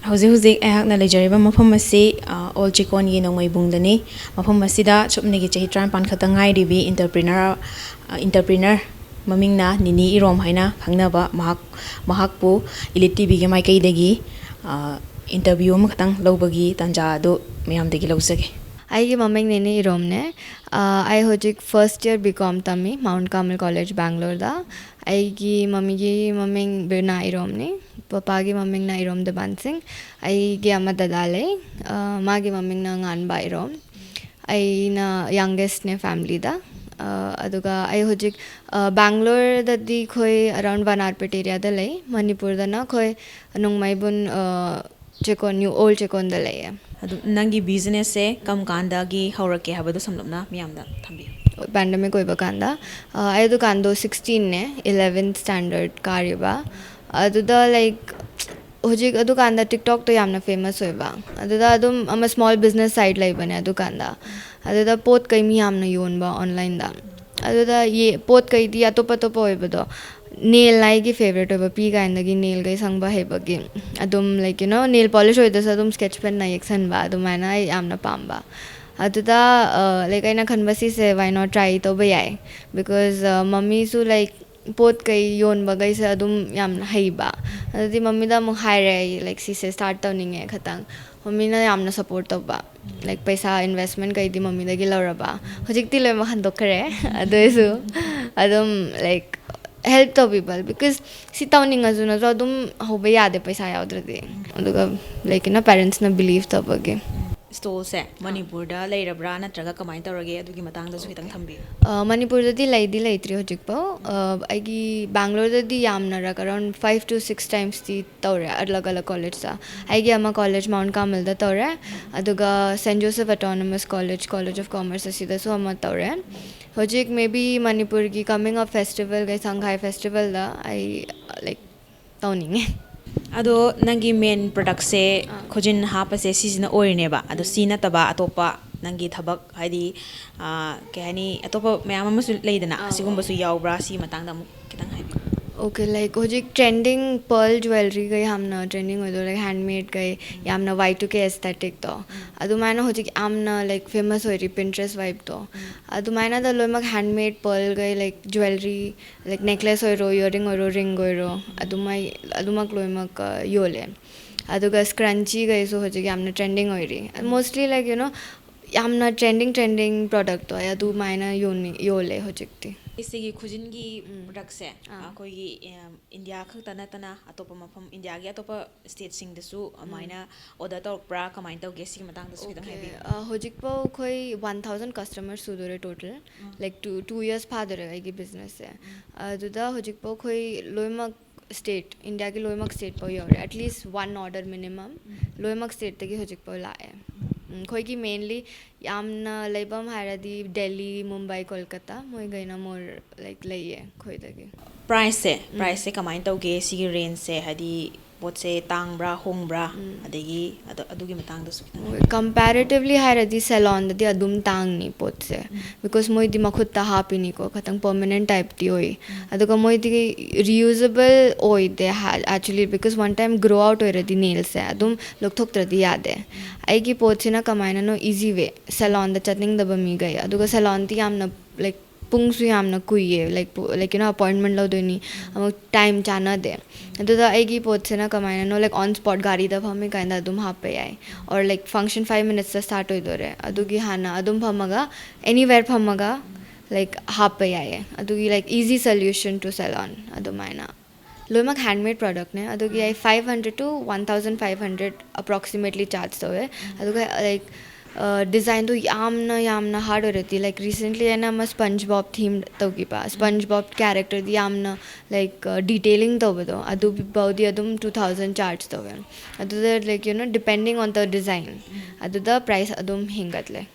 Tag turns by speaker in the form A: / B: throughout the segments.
A: ꯍꯧꯖꯤꯛ ꯍꯧꯖꯤꯛ ꯑꯩꯍꯥꯛꯅ ꯂꯩꯖꯔꯤꯕ ꯃꯐꯝ ꯑꯁꯤ ꯑꯣꯜ ꯆꯦꯀꯣꯟꯒꯤ ꯅꯣꯡꯃꯩꯕꯨꯡꯗꯅꯤ ꯃꯐꯝ ꯑꯁꯤꯗ ꯁꯨꯞꯅꯒꯤ ꯆꯍꯤ 19 ꯈꯛꯇ ꯉꯥꯏꯔꯤꯕꯤ ꯏꯟꯇꯔꯄ꯭ꯔꯤꯅꯔ ꯃꯃꯤꯡꯅ ꯅꯤꯅꯤ ꯏꯔꯣꯝ ꯍꯥꯏꯅ ꯈꯪꯅꯕ ꯃꯍꯥꯛꯄꯨ ꯏꯂꯤꯠ ꯇꯤꯚꯤꯒꯤ ꯃꯥꯏꯀꯩꯗꯒꯤ इंटरव्यू अमखतंग लौबगी तंजा अदु मयामदगी लौजगे
B: आइगे मम्मिंग निनी इरोमने आई होजिक फर्स्ट ईयर बीकॉम तमी माउंट कार्मेल कॉलेज बैंगलोर दा आइगी मम्मिंग बिना इरोमने पपागी मम्मिंग ना इरोम दबान सिंह आइगे अम्मा ददाले मागी मम्मिंग ना nganba इरोम आई ना youngest ने family दा अदुगा आई होजिक बैंगलोर ददी खोई अराउंड 1 hour पेट एरिया दा लई मणिपुर दा ना खोई नुंगमाइबुन चेकोन न्यू ओल्ड चेकोन दा लई
A: अदु नंगी बिजनेस से कम कांदागी हौरके हाबदो समलपना मियामदा थंबी
B: पैंडेमिक कोई बकांदा आई दुकान दो 16 ने 11th स्टैंडर्ड कारिबा अदुदा लाइक होजिक दुकान दा टिकटॉक तो यामना फेमस होइबा अदुदा अदुम अम स्मॉल बिजनेस साइट लाई बने दुकान दा अदुदा पोत कई मी यामना योनबा ऑनलाइन दा अदुदा ये पोत कई दी अतोप अतोप होइबदो नेल लाइकी फेवरेट होइबा पी काइंदगी नेल गई संगबा हेबगी अदुम like you know nail polish होइदस अदुम स्केच पेन ना एक्सनबा अदुमाइना यामना पाम्बा अदुदा लाइक आइना खनबसी से व्हाई नॉट ट्राई तो बयाय बिकॉज मम्मी सु लाइक पोत कई योन बगई से अदुम यामना हेबा अदुदी मम्मी दा मु हायरे लाइक सी से स्टार्ट तौनिंगे खतंग मम्मी ना यामना सपोर्ट तौबा लाइक पैसा इन्वेस्टमेंट कई दी मम्मी दगी लौरबा होजिकती लोय मखन दोखरे अदुसु अदुम like help to people because si tawning azuna zo adum hobe yade paisa yaudradi aduga like na parents na believe to bage
A: stole से मणिपुर दा लेरब्रा नत्रगा कमाइन तौरगे अदुगी मतंग दसु खितंग थंबी
B: मणिपुर ददी लैदी लैत्री होजिक पो आइगी बैंगलोर ददी यामना रक अराउंड 5 to 6 times दी तौरे अलग अलग कॉलेज सा आइगी अमा कॉलेज माउंट कार्मेल दा तौरे अदुगा Saint Joseph autonomous college of commerce असिदा सो अमा तौरे होजिक मे बी मणिपुर की कमिंग अप फेस्टिवल गई संघाई फेस्टिवल दा आई लाइक तौनिंग
A: अदो नंगी मेन प्रोडक्ट से खोजिन हापसे सिजना ओरिनेबा अदो सीना तबा अतोपा नंगी थबक हाइदी केहनी अतोपा मयाम अमसु लेदना असिगुंबसु यावब्रा सी मतंगदा अमु कितंग हाइबी
B: ओके लाइक होजिक ट्रेंडिंग पर्ल ज्वेलरी गई हमना ट्रेंडिंग होदो लाइक हैंडमेड गई यामना Y2K एस्थेटिक तो अदुमाइना होजिक आमना लाइक फेमस होइरी पिंटरेस्ट वाइब तो अदुमाइना द लोमक हैंडमेड पर्ल गई लाइक ज्वेलरी लाइक नेकलेस होइरो इयरिंग होइरो रिंग होइरो अदुमक लोमक योले अदुगा स्क्रंची गई सो होजिक यामना trending होइरी mostly like you know यामना ट्रेंडिंग प्रोडक्ट तो अदुमाइना योले होजिकती
A: इसीगी खुजिनगी प्रोडक्ट से कोई इंडिया खक्ता नतना अतोप मफम इंडिया गे अतोप स्टेट सिंग दसु अमाइना ऑर्डर तौरप्रा कमाइन तौगे सी मतंग दसु खितंग हाइबी
B: होजिकपो खोई 1000 कस्टमर्स सुदोरे टोटल लाइक 2 years फादरे आइगी बिजनेस से अदुदा होजिकपो खोई लोयमक स्टेट इंडिया की लोयमक स्टेट पो योरे एटलीस्ट 1 ऑर्डर मिनिमम लोयमक स्टेट तगी होजिकपो लाए खोई की मेनली यामना लेबम हायरादी दिल्ली मुंबई कोलकाता मोय गइना मोर लाइक लइए खोई दगी
A: प्राइस से कमाइन तौगे सिगी रेंज से हादी पोत से तांगब्रा होंगब्रा अदेगी अदुगी मतंग दसु खितंग
B: कंपैरेटिवली हायरादी सैलून ददी अदुम तांग नी पोत से बिकॉज मोय दी मखुत्ता हापिनी को खतंग परमानेंट टाइप दी होई अदुगा मोय दी रियूजेबल ओय दे actually because one time grow out होइरदी नेल्स से अदुम लोग थोक्त्रदी यादे आइगी पोत सिना कमाइना नो इजी वे सैलून द चटनिंग दब मी गई अदुगा सैलून ती यामना लाइक पुंगसु यामना कुइए लाइक यू नो अपॉइंटमेंट लौदोनी अमुक टाइम चाना दे अदुदा आइगी पोत सिना कमाइना नो लाइक ऑन स्पॉट गाड़ी दब हमें काइंदा अदुम हापे आए और लाइक फंक्शन 5 minutes से स्टार्ट होइदोरे अदुगी हाना अदुम फमगा एनीवेयर फमगा लाइक हापे आए अदुगी like easy solution to salon अदुमाइना लोमक हैंडमेड प्रोडक्ट ने अदुगी आई 500 to 1500 अप्रॉक्सीमेटली चार्ज तो है अदुगा लाइक डिज़ाइन तो यामना हार्ड हो रहती लाइक रिसेंटली है ना मैं स्पंज बॉब थीम तो की पास स्पंज बॉब कैरेक्टर दी यामना लाइक डिटेलिंग तो बतो अदु बहुदी अदुम 2000 चार्ज तो है अदु like you know depending on the design अदु द प्राइस अदुम हिंगतले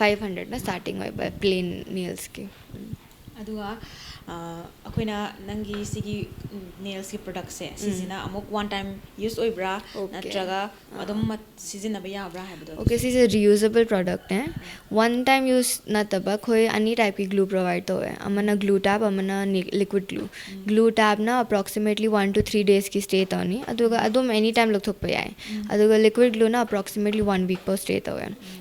B: 500 ना स्टार्टिंग होय बाय प्लेन नील्स की
A: अदुगा ꯑꯩꯈꯣꯏꯅ ꯅꯪꯒꯤ ꯁꯤꯒꯤ ꯅꯦꯜꯁꯀꯤ ꯄ꯭ꯔꯗꯛꯁꯦ ꯁꯤꯁꯤꯅ ꯑꯃꯨꯛ ꯋꯥꯟ ꯇꯥꯏꯝ ꯌꯨꯁ ꯑꯣꯏꯕ꯭ꯔꯥ ꯅꯠꯇ꯭ꯔꯒ ꯑꯗꯨꯝ ꯁꯤꯖꯤꯟꯅꯕ ꯌꯥꯕ꯭ꯔꯥ ꯍꯥꯏꯕꯗꯣ
B: Okay, this is a reusable product ne. One time use nataba khoi any type ki glue provide to hai. Amana glue tab amana liquid glue. Glue tab na approximately 1 to 3 days ki stay tawni. Aduga adum any time lok thok pa yai. Aduga liquid glue na approximately 1 week per stay taw.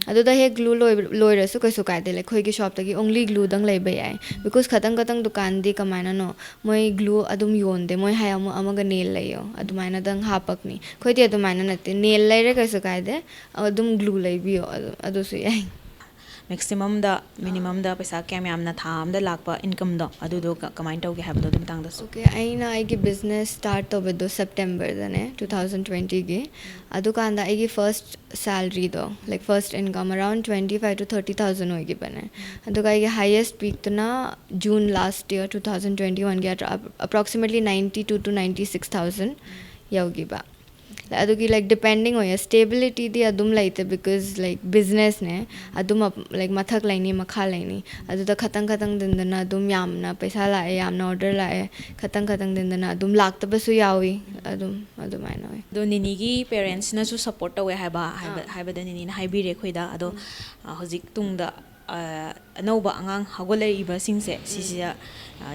B: Aduda he glue loi rasu kai sukai de like khoi ki shop ta ki only glue dang lai ba yai. Because katang dukan di kamaina no moi glue adum yon de moi hai amaga nail layo. Adumaina dang hapak ni. Khoi ti adumaina natte nail lai re kai sukai de adum glue lai biyo adu su yai.
A: maximum da minimum da paisa kyam yamna tha amda lakpa income do adu do kamain tawge habdo dim tang da su
B: Okay, aina aigi business start to bedo September dane 2020 ge adu kanda aigi first salary do like first income around 25 to 30,000 hoigi bane adu ka aigi highest peak to na June last year 2021 ge approximately 92 to 96,000 yaugi ba adugi like depending on your stability di adum laite because like business ne adum like mathak laini makha laini adu da khatang din na adum yamna paisa la yamna order la khatang din na adum lakta basu yawi adum ai noi
A: do nini gi parents na su support tawe haiba da nini na haibire khoida ado hozik tung da anauba angang hagolai iba singse sisia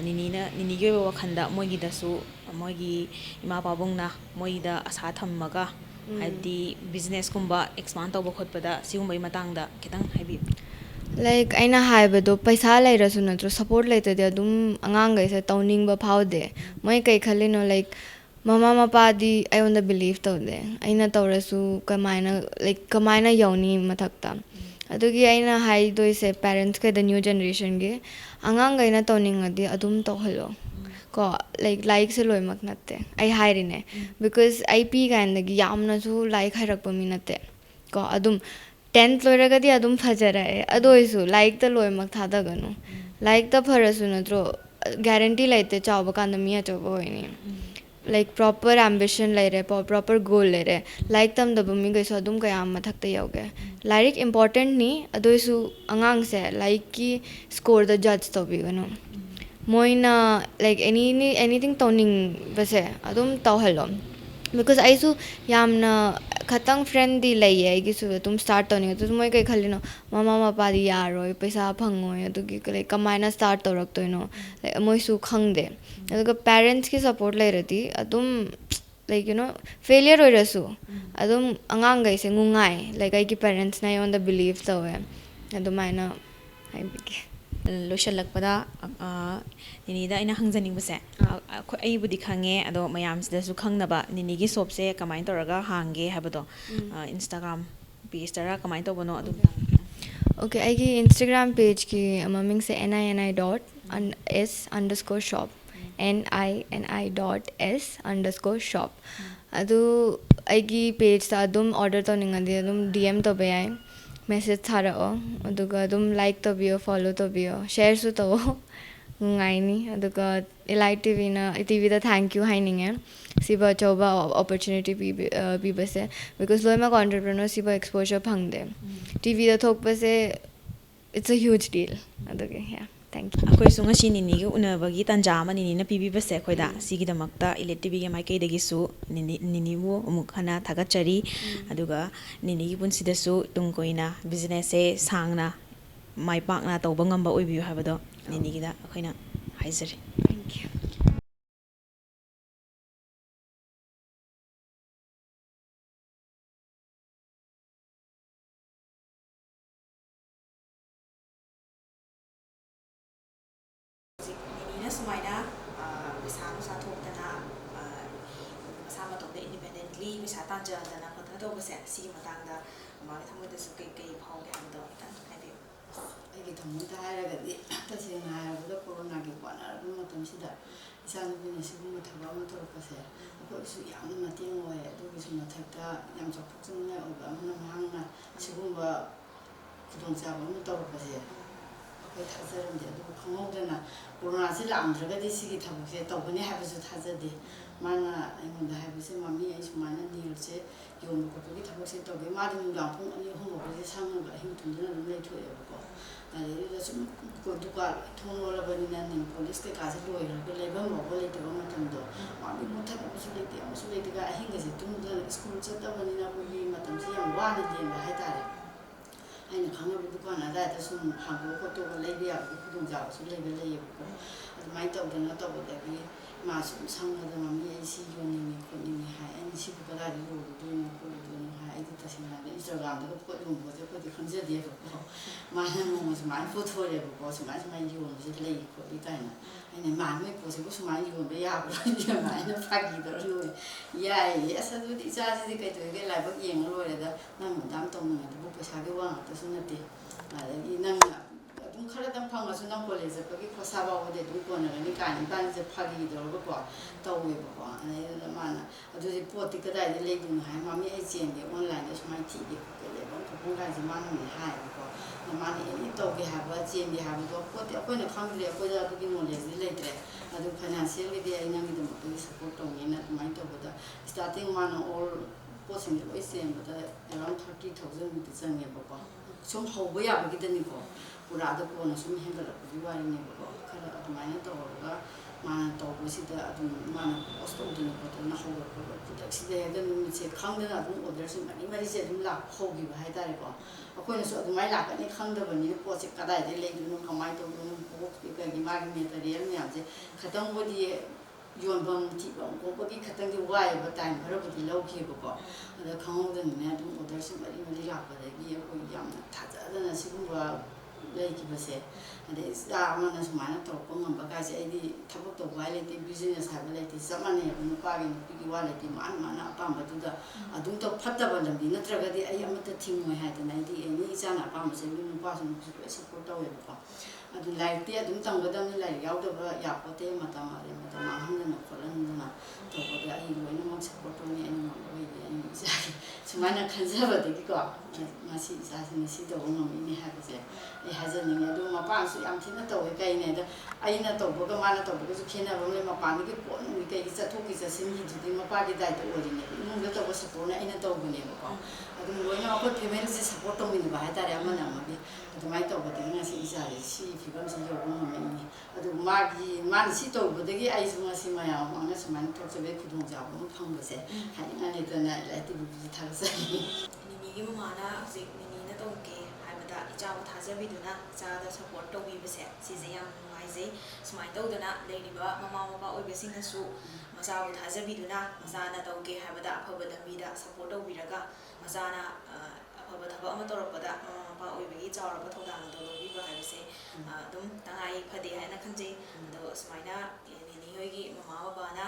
A: nini gi wakhanda mogi da su mogi ima pabung na moida asa thammaga haibdi business kumba expand tawba khotpada sigumbai matang da kitang haibi
B: like aina haibado paisa lairasu natro support laite de adum angang gai se tawning ba phaude moi kai khalino like mama mapa di I on the belief tawde aina tawrasu kamaina yauni mathakta adugi aina hai doise parents ka the new generation ge angang gai na tawning adi adum tawhalo ko like se loi mak natte ai hairine because IP kind gi yamna su like hairakpa mi natte ko adum 10th loiragadi adum phajara hai adoisu like the loi mak thada ganu like the pharasu natro guarantee laite chawba kanda mi achawba hoini like proper ambition laire proper goal laire like tam da bumi gaisu adum kayam mathakta yauge like important ni adoisu angang se like ki score the judge to bi ganu moina like anything toning base adum tawhalo because I su yamna khatang friend di lai ai gi su tum start tawni tu moi kai khalino mama mapa di yaroi paisa phangoi adu gi like kamaina start tawrak toino like moi su khangde adu parents ki support lai rati adum like you know failure oi rasu adum angang gai se ngungai like ai ki parents na on the belief tawe adumaina ai bige
A: loishalakpada nini da ina hangjaning base ai budi khange ado mayam sida su khangnaba nini gi shop se kamai toraga hange habado Instagram page tara kamai to bono adu
B: okay ai ki Instagram page ki maming se nini.s_shop nini.s_shop adu ai ki page ta adum order to ningadi adum DM to be ai message thara aduga adum like to bio follow to bio share su to ngaini aduga ELITETV na TV da thank you haining siba choba opportunity bi base because loima entrepreneur siba exposure phangde TV da thok base it's a huge deal aduge yeah thank you
A: akoi sunga si nini gi unabagi tanja ma nini na pibi base khoida sigi damakta ELITETV gi mai kai dagi su nini bu amuk khana thagachari aduga nini gi punsi da su tung koina business se sangna mai pakna tawba ngamba oibiu habado nini gi da akhoina haizari
B: thank you
A: sumaina pisa nusa thokdana masa matokda independently pisa tanjadana khotna tawbase si matangda mari thamoda su kai phauge habdo tan haibi
C: ꯑꯩꯒꯤ ꯊꯃꯣꯏꯗ ꯍꯥꯏꯔꯒꯗꯤ ꯇꯁꯦꯡꯅ ꯍꯥꯏꯔꯕꯗ ꯀꯣꯔꯣꯅꯥꯒꯤ ꯋꯥꯅꯔꯕ ꯃꯇꯝꯁꯤꯗ ꯏꯆꯥꯅꯨꯄꯤꯅ ꯁꯤꯒꯨꯝꯕ ꯊꯕꯛ ꯑꯃ ꯇꯧꯔꯛꯄꯁꯦ ꯑꯩꯈꯣꯏꯁꯨ ꯌꯥꯝꯅ ꯃꯇꯦꯡ ꯑꯣꯏ ꯑꯗꯨꯒꯤꯁꯨ ꯃꯊꯛꯇ ꯌꯥꯝ ꯆꯥꯎꯊꯣꯛꯆꯅꯤꯡꯉꯥꯏ ꯑꯣꯏꯕ ꯑꯃꯅ ꯃꯍꯥꯛꯅ ꯁꯤꯒꯨꯝꯕ ꯈꯨꯗꯣꯡꯆꯥꯕ ꯑꯃ ꯇꯧꯔꯛꯄꯁꯦ ꯑꯩꯈꯣꯏ ꯊꯥꯖꯔꯝꯗꯦ ꯑꯗꯨꯕꯨ ꯈꯪꯍꯧꯗꯅ ꯀꯣꯔꯣꯅꯥꯁꯤ ꯂꯥꯛꯑꯝꯗ꯭ꯔꯒꯗꯤ ꯁꯤꯒꯤ ꯊꯕꯛꯁꯦ ꯇꯧꯒꯅꯤ ꯍꯥꯏꯕꯁꯨ ꯊꯥꯖꯗꯦ ꯃꯥꯅ ꯑꯩꯉꯣꯟꯗ ꯍꯥꯏꯕꯁꯦ ꯃꯃꯤ ꯑꯩ ꯁꯨꯃꯥꯏꯅ ꯅꯦꯜꯁꯦ ꯌꯣꯟꯕ ꯈꯣꯠꯄꯒꯤ ꯊꯕꯛꯁꯦ ꯇꯧꯒꯦ ꯃꯥꯗꯤ ꯅꯨꯡꯗꯥꯡ ꯄꯨꯡ 2-3 ꯐꯥꯎꯕꯁꯦ ꯁꯪꯉꯒ ꯑꯍꯤꯡ ꯇꯨꯝꯗꯅ ꯑꯗꯨꯝ ꯂꯩꯊꯣꯛꯑꯦꯕꯀꯣ ꯑꯗꯩꯗꯨꯗ ꯁꯨꯝ ꯗꯨꯀꯥꯟ ꯊꯣꯡ ꯂꯣꯜꯂꯕꯅꯤꯅ ꯅꯦꯜ ꯄꯣꯂꯤꯁ ꯀꯩꯀꯥꯁꯦ ꯂꯣꯏꯈ꯭ꯔꯒ ꯂꯩꯐꯝ ꯐꯥꯎꯕ ꯂꯩꯇꯕ ꯃꯇꯝꯗꯣ ꯃꯥꯒꯤ ꯃꯨꯠꯊꯠꯅꯕꯁꯨ ꯂꯩꯇꯦ ꯑꯃꯁꯨ ꯂꯩꯇꯦꯒ ꯑꯍꯤꯡꯒꯁꯦ ꯇꯨꯝꯗꯅ ꯁ꯭ꯀꯨꯜ ꯆꯠꯇꯕꯅꯤꯅ ꯑꯩꯈꯣꯏꯒꯤ ꯃꯇꯝꯁꯦ ꯌꯥꯝ ꯋꯥꯅ ꯂꯦꯟꯕ ꯍꯥꯏꯇꯥꯔꯦ ꯑꯩꯅ ꯈꯪꯅꯕ ꯗꯨꯀꯥꯟ ꯑꯗꯥꯏꯗ ꯁꯨꯝ ꯍꯥꯡꯗꯣꯛ ꯈꯣꯠꯇꯣꯛꯑꯒ ꯂꯩꯕ ꯌꯥꯕꯒꯤ ꯈꯨꯗꯣꯡꯆꯥꯕꯁꯨ ꯂꯩꯌꯦꯕꯀꯣ ꯑꯗꯨꯃꯥꯏꯅ ꯇꯧꯗꯅ ꯇꯧꯕꯗꯒꯤ ꯃꯥ ꯁꯨꯝ ꯁꯪꯉꯗ ꯃꯝꯃꯤ ꯑꯩ ꯁꯤ ꯌꯣꯟꯅꯤꯡꯉꯤ ꯈꯣꯠꯅꯤꯡꯉꯤ ꯍꯥꯏ ꯑꯩꯅ ꯁꯤꯕꯨ ꯀꯗꯥꯏꯗ ꯌꯣꯜꯂꯨꯗꯣꯏꯅꯣ ꯈꯣꯠꯂꯨꯗꯣꯏꯅꯣ ꯍꯥꯏ ꯑꯩꯗꯤ ꯇꯁꯦꯡꯅ ꯏꯟꯁꯇꯥꯒ꯭ꯔꯥꯝꯗꯒ ꯄꯣꯠ ꯌꯣꯟꯕꯁꯦ ꯑꯩꯈꯣꯏꯗꯤ ꯈꯪꯖꯗꯦꯕꯀꯣ ꯃꯥꯅ ꯅꯣꯡꯃ ꯁꯨꯃꯥꯏꯅ ꯄꯨꯊꯣꯔꯛꯑꯦꯕꯀꯣ ꯁꯨꯃꯥꯏꯅ ꯌꯣꯟꯕꯁꯦ ꯂꯩ ꯈꯣꯠꯂꯤ ꯀꯥꯏꯅ ꯑꯩꯅ ꯃꯥ ꯅꯣꯏ ꯄꯣꯠꯁꯤꯕꯨ ꯁꯨꯃꯥꯏꯅ ꯌꯣꯟꯕ ꯌꯥꯕ꯭ꯔꯥ ꯑꯗꯨꯃꯥꯏꯅ ꯐꯥꯒꯤꯗꯧꯔ ꯂꯣꯏ ꯌꯥꯏꯌꯦ ꯑꯁ ꯑꯗꯨꯗꯤ ꯏꯆꯥꯁꯤꯗꯤ ꯀꯩꯗꯧꯔꯤꯒꯦ ꯂꯥꯏꯕꯛ ꯌꯦꯡꯉ ꯂꯣꯏꯔꯦꯗ ꯅꯪ ꯃꯗꯥꯝ ꯇꯧꯅꯤꯡꯉꯦꯗꯨꯕꯨ ꯄꯩꯁꯥꯒꯤ ꯋꯥ ꯉꯥꯛꯇꯁꯨ ꯅꯠꯇꯦ ꯑꯗꯒꯤ ꯅꯪꯅ ꯑꯗꯨꯝ ꯈꯔꯗꯪ ꯐꯪꯉꯁꯨ ꯅꯪ ꯀꯣꯂꯦꯖ ꯆꯠꯄꯒꯤ ꯈꯣꯔꯁꯥ ꯐꯥꯎꯕꯗꯤ ꯑꯗꯨꯝ ꯀꯣꯟꯅꯒꯅꯤ ꯀꯥꯏꯅ ꯏꯕꯥꯅꯤꯁꯦ ꯐꯥꯒꯤꯗꯧꯔꯒꯀꯣ ꯇꯧꯋꯦꯕꯀꯣ ꯑꯗꯩꯗꯨꯗ ꯃꯥꯅ ꯑꯗꯨꯗꯤ ꯄꯣꯠꯇꯤ ꯀꯗꯥꯏꯗ ꯂꯩꯗꯣꯏꯅꯣ ꯍꯥꯏ ꯃꯃꯤ ꯑꯩ ꯆꯦꯟꯒꯦ ꯑꯣꯟꯂꯥꯏꯟꯗ ꯁꯨꯃꯥꯏꯅ ꯊꯤꯒꯦ ꯈꯣꯠꯀꯦ ꯂꯩꯐꯝ ꯈꯣꯠꯐꯝ ꯀꯥꯏꯁꯦ ꯃꯥꯅ ꯍꯥꯏꯌꯦꯕꯀꯣ ꯃꯥꯅ ꯑꯦꯅꯤ ꯇꯧꯒꯦ ꯍꯥꯏꯕ ꯆꯦꯟꯒꯦ ꯍꯥꯏꯕꯗꯣ ꯄꯣꯠꯇꯤ ꯑꯩꯈꯣꯏꯅ ꯈꯪꯗ꯭ꯔꯦ ꯑꯩꯈꯣꯏꯗ ꯑꯗꯨꯒꯤ ꯅꯣꯂꯦꯖꯇꯤ ꯂꯩꯇ꯭ꯔꯦ ꯑꯗꯨ ꯐꯥꯏꯅꯥꯟꯁꯤꯌꯦꯜꯒꯤꯗꯤ ꯑꯩ ꯅꯪꯒꯤꯗꯃꯛꯇꯗꯤ ꯁꯞꯄꯣꯔꯠ ꯇꯧꯅꯤꯅ ꯑꯗꯨꯃꯥꯏꯅ ꯇꯧꯕꯗ ꯁ꯭ꯇꯥꯔꯇꯤꯡ ꯃꯥꯅ ꯑꯣꯜ ꯄꯣꯠꯁꯤꯡꯁꯦ ꯂꯣꯏ ꯆꯦꯟꯕꯗ ꯑꯦꯔꯥꯎꯟ 30,000 ꯃꯨꯛꯇꯤ ꯆꯪꯉꯦꯕꯀꯣ ꯁꯨꯝ ꯍꯧꯕ ꯌꯥꯕꯒꯤꯗꯅꯤꯀꯣ ꯄꯨꯔꯥꯗ ꯀꯣꯟꯅ ꯁꯨꯝ ꯍꯦꯟꯒꯠꯂꯛꯄꯒꯤ ꯋꯥꯔꯤꯅꯦꯕꯀꯣ ꯈꯔ ꯑꯗꯨꯃꯥꯏꯅ ꯇꯧꯔꯒ ꯃꯥꯅ ꯇꯧꯕꯁꯤꯗ ꯑꯗꯨꯝ ꯃꯥꯅ ꯄꯣꯁ ꯇꯧꯗꯅ ꯈꯣꯠꯇꯅ ꯍꯧꯔꯛꯄꯒ ꯈꯨꯗꯛꯁꯤꯗ ꯍꯦꯛꯇ ꯅꯨꯃꯤꯠꯁꯦ ꯈꯪꯗꯅ ꯑꯗꯨꯝ ꯑꯣꯔꯗꯔꯁꯦ ꯃꯔꯤꯁꯦ ꯑꯗꯨꯝ ꯂꯥꯛꯄ ꯍꯧꯈꯤꯕ ꯍꯥꯏꯇꯥꯔꯦꯀꯣ ꯑꯩꯈꯣꯏꯅꯁꯨ ꯑꯗꯨꯃꯥꯏꯅ ꯂꯥꯛꯀꯅꯤ ꯈꯪꯗꯕꯅꯤꯅ ꯄꯣꯠꯁꯦ ꯀꯗꯥꯏꯗꯒꯤ ꯂꯩꯗꯣꯏꯅꯣ ꯀꯃꯥꯏꯅ ꯇꯧꯗꯣꯏꯅꯣ ꯕꯣꯛꯁꯀꯤ ꯀꯩꯒꯤ ꯃꯥꯒꯤ ꯃꯦꯇꯔꯤꯌꯦꯜ ꯃꯌꯥꯝꯁꯦ ꯈꯇꯪꯕꯨꯗꯤ ꯌꯣꯟꯐꯝ ꯊꯤꯐꯝ ꯈꯣꯠꯄꯒꯤ ꯈꯇꯪꯗꯤ ꯋꯥꯏꯑꯦꯕ ꯇꯥꯏꯝ ꯈꯔꯕꯨꯗꯤ ꯂꯧꯈꯤꯕꯀꯣ ꯑꯗ ꯈꯪꯍꯧꯗꯅꯅꯦ ꯑꯗꯨꯝ ꯑꯣꯔꯗꯔꯁꯦ ꯃꯔꯤ ꯂꯥꯛꯄꯗꯒꯤ ꯑꯩꯈꯣꯏ ꯌꯥꯝꯅ ꯊꯥꯖꯗꯅ ꯁꯤꯒꯨꯝꯕ ꯂꯩꯈꯤꯕꯁꯦ ꯑꯗꯩ ꯏꯆꯥ ꯑꯃꯅ ꯁꯨꯃꯥꯏꯅ ꯇꯧꯔꯛꯄ ꯉꯝꯕ ꯀꯥꯏꯁꯦ ꯑꯩꯗꯤ ꯊꯕꯛ ꯇꯧꯕ ꯍꯥꯏ ꯂꯩꯇꯦ ꯕꯤꯖꯤꯅꯦꯁ ꯍꯥꯏꯕ ꯂꯩꯇꯦ ꯆꯞ ꯃꯥꯟꯅꯩꯕ ꯅꯨꯄꯥꯒꯤ ꯅꯨꯄꯤꯒꯤ ꯋꯥ ꯂꯩꯇꯦ ꯃꯥꯅ ꯑꯄꯥꯝꯕꯗꯨꯗ ꯑꯗꯨꯝ ꯐꯠꯇꯕ ꯂꯝꯕꯤ ꯅꯠꯇ꯭ꯔꯒꯗꯤ ꯑꯩ ꯑꯃꯠꯇ ꯊꯤꯡꯉꯣꯏ ꯍꯥꯏꯗꯅ ꯑꯩꯗꯤ ꯑꯦꯅꯤ ꯏꯆꯥꯅ ꯑꯄꯥꯝꯕꯁꯦ ꯅꯨꯄꯥꯁꯨ ꯅꯨꯄꯤꯁꯨ ꯂꯣꯏ ꯁꯞꯄꯣꯔꯠ ꯇꯧꯋꯦꯕꯀꯣ ꯑꯗꯨ ꯂꯥꯏꯔꯤꯛꯇꯤ ꯑꯗꯨꯝ ꯇꯝꯒꯗꯕꯅꯤ ꯂꯥꯏꯔꯤꯛ ꯌꯥꯎꯗꯕ ꯌꯥꯄꯣꯠꯇꯦ ꯃꯇꯝ ꯃꯥꯡꯍꯟꯗꯅ ꯈꯣꯠꯍꯟꯗꯅ ꯇꯧꯕꯗ ꯑꯩ ꯂꯣꯏꯅꯃꯛ ꯁꯞꯄꯣꯔꯠ ꯇꯧꯅꯤ ꯑꯩꯅ ꯉꯝꯕꯈꯩꯗꯤ ꯑꯩꯅ ꯏꯆꯥꯒꯤ ꯁꯨꯃꯥꯏꯅ ꯈꯟꯖꯕꯗꯒꯤꯀꯣ ꯉꯁꯤ ꯏꯆꯥꯁꯤꯅ ꯁꯤ ꯇꯧꯕ ꯉꯝꯃꯤꯅꯦ ꯍꯥꯏꯕꯁꯦ ꯑꯩ ꯍꯥꯏꯖꯅꯤꯡꯉꯦ ꯑꯗꯨ ꯃꯄꯥꯅꯁꯨ ꯌꯥꯝ ꯊꯤꯅ ꯇꯧꯋꯦ ꯀꯩꯅꯦꯗ ꯑꯩꯅ ꯇꯧꯕꯒ ꯃꯥꯅ ꯇꯧꯕꯒꯁꯨ ꯈꯦꯠꯅꯕ ꯑꯃ ꯂꯩ ꯃꯄꯥꯟꯗꯒꯤ ꯄꯣꯠ ꯅꯨꯡꯒꯤ ꯀꯩꯒꯤ ꯆꯠꯊꯣꯛꯀꯤ ꯆꯠꯁꯤꯟꯒꯤꯗꯨꯗꯤ ꯃꯄꯥꯒꯤ ꯗꯥꯏꯇ ꯑꯣꯏꯔꯤꯅꯦꯕ ꯏꯃꯨꯡꯗ ꯇꯧꯕ ꯁꯞꯄꯣꯔꯠꯅ ꯑꯩꯅ ꯇꯧꯕꯅꯦꯕꯀꯣ ꯑꯗꯨꯝ ꯂꯣꯏꯅ ꯑꯩꯈꯣꯏ ꯐꯦꯃꯤꯂꯤꯁꯦ ꯁꯞꯄꯣꯔꯠ ꯇꯧꯃꯤꯟꯅꯕ ꯍꯥꯏꯇꯥꯔꯦ ꯑꯃꯅ ꯑꯃꯒꯤ ꯑꯗꯨꯃꯥꯏꯅ ꯇꯧꯕꯗꯒꯤ ꯉꯁꯤ ꯏꯆꯥꯁꯦ ꯁꯤ ꯐꯤꯕꯝꯁꯤ ꯌꯧꯕ ꯉꯝꯃꯛꯏꯅꯤ ꯑꯗꯨ ꯃꯥꯅ ꯁꯤ ꯇꯧꯕꯗꯒꯤ ꯑꯩꯁꯨ ꯉꯁꯤ ꯃꯌꯥꯝ ꯑꯃꯅ ꯁꯨꯃꯥꯏꯅ ꯊꯣꯛꯆꯕꯒꯤ ꯈꯨꯗꯣꯡꯆꯥꯕ ꯑꯃ ꯐꯪꯕꯁꯦ ꯍꯥꯏꯅꯤꯡꯉꯥꯏ ꯂꯩꯇꯅ ELITETVꯁꯤ ꯊꯥꯒꯠꯆꯔꯤ
A: ꯅꯤꯅꯤꯒꯤ ꯃꯃꯥꯅ ꯍꯧꯖꯤꯛ ꯅꯤꯅꯤꯅ ꯇꯧꯒꯦ ꯍꯥꯏꯕꯗ ꯏꯆꯥꯕꯨ ꯊꯥꯖꯕꯤꯗꯨꯅ ꯏꯆꯥꯗ ꯁꯞꯄꯣꯔꯠ ꯇꯧꯕꯤꯕꯁꯦ ꯁꯤꯁꯦ ꯌꯥꯝ ꯅꯨꯡꯉꯥꯏꯖꯩ ꯁꯨꯃꯥꯏꯅ ꯇꯧꯗꯅ ꯂꯩꯔꯤꯕ ꯃꯃꯥ ꯃꯄꯥ ꯑꯣꯏꯕꯁꯤꯡꯅꯁꯨ ꯃꯆꯥꯕꯨ ꯊꯥꯖꯕꯤꯗꯨꯅ ꯃꯆꯥꯅ ꯇꯧꯒꯦ ꯍꯥꯏꯕꯗ ꯑꯐꯕ ꯂꯝꯕꯤꯗ ꯁꯞꯄꯣꯔꯠ ꯇꯧꯕꯤꯔꯒ ꯃꯆꯥꯅ ꯑꯐꯕ ꯊꯕꯛ ꯑꯃ ꯇꯧꯔꯛꯄꯗ ꯃꯃꯥ ꯃꯄꯥ ꯑꯣꯏꯕꯒꯤ ꯆꯥꯎꯔꯕ ꯊꯧꯗꯥꯡ ꯑꯗꯨ ꯂꯧꯕꯤꯕ ꯍꯥꯏꯕꯁꯦ ꯑꯗꯨꯝ ꯇꯉꯥꯏ ꯐꯗꯦ ꯍꯥꯏꯅ ꯈꯟꯖꯩ ꯑꯗꯣ ꯁꯨꯃꯥꯏꯅ ꯅꯤꯅꯤ ꯍꯣꯏꯒꯤ ꯃꯃꯥ ꯕꯕꯥꯅ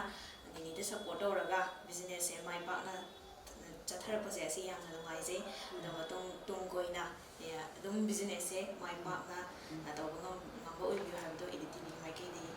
A: ꯅꯤꯅꯤꯗ ꯁꯞꯄꯣꯔꯠ ꯇꯧꯔꯒ ꯕꯤꯖꯤꯅꯦꯁꯁꯦ ꯃꯥꯏ ꯄꯥꯛꯅ ꯆꯠꯊꯔꯛꯄꯁꯦ ꯑꯁꯤ ꯌꯥꯝꯅ ꯅꯨꯡꯉꯥꯏꯖꯩ ꯑꯗꯣ ꯇꯨꯡ ꯀꯣꯏꯅ ꯑꯗꯨꯝ ꯕꯤꯖꯤꯅꯦꯁꯁꯦ ꯃꯥꯏ ꯄꯥꯛꯅ ꯇꯧꯕ ꯉꯝꯕ ꯑꯣꯏꯕꯤꯌꯨ ꯍꯥꯏꯕꯗꯣ ELITETVꯒꯤ ꯃꯥꯏꯀꯩꯗꯒꯤ